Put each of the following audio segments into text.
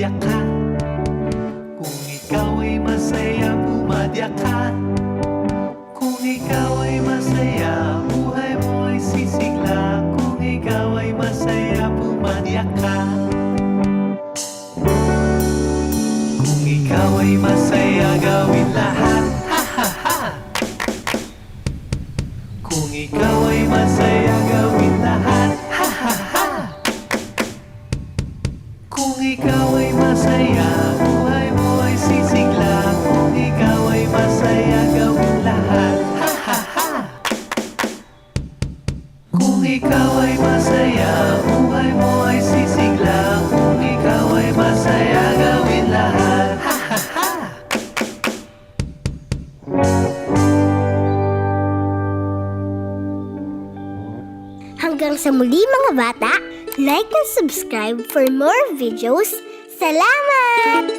pumadyak ka. Kung ikaw ay masaya, pumadyak ka. Kung ikaw ay masaya, buhay mo ay sisigla. Kung ikaw ay masaya, pumadyak ka. Kung ikaw ay masaya, gawin lahat, ha ha ha. Kung ikaw ay masaya, gawin lahat, ha ha ha. Kung ikaw ay masaya, buhay mo ay sisigla. Kung ikaw ay masaya, gawin lahat, ha ha ha. Kung ikaw ay masaya, buhay mo ay sisigla. Kung ikaw ay masaya, gawin lahat, ha ha ha. Hanggang sa muli mga bata, like and subscribe for more videos. Salamat!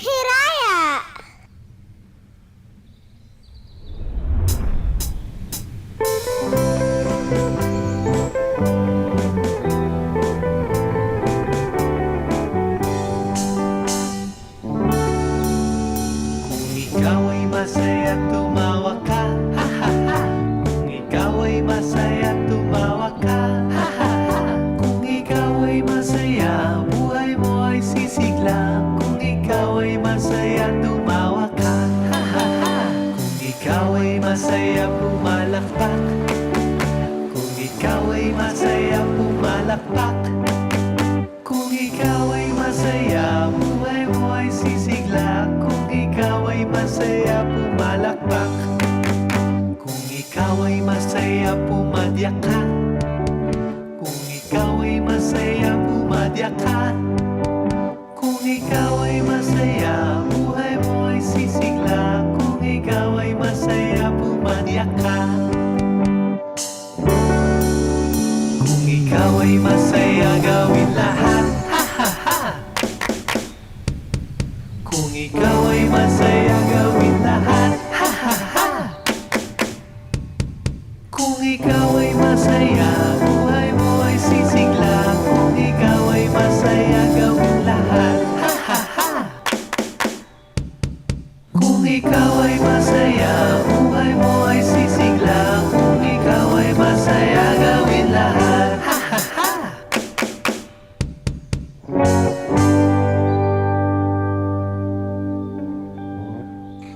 Hiraya! Kung ikaw ay masaya, tumawa ka, ha ha ha. Kung ikaw ay masaya, tumawa ka, ha ha ha. Kung ikaw ay masaya, buhay mo ay sisigla. Kung ikaw ay masaya, tumawa ka, ha ha ha. Kung ikaw ay masaya, pumalakpak. Kung ikaw ay masaya, pumalakpak. Kung ikaw ay masaya, buhay mo ay sisigla. Kung ikaw ay masaya, pumalakpak. Kung ikaw ay masaya, pumadyak ka. ikaw ay masaya, gawin lahat. Ha ha ha! Kung ikaw ay masaya, buhay mo ay sisigla. Kung ikaw ay masaya, gawin lahat. Ha ha ha! Kung ikaw ay masaya, buhay mo ay sisigla. Kung ikaw ay masaya, gawin lahat. Ha ha ha!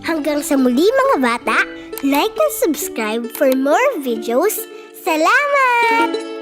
Hanggang sa muli mga bata, like and subscribe for more videos. Salamat!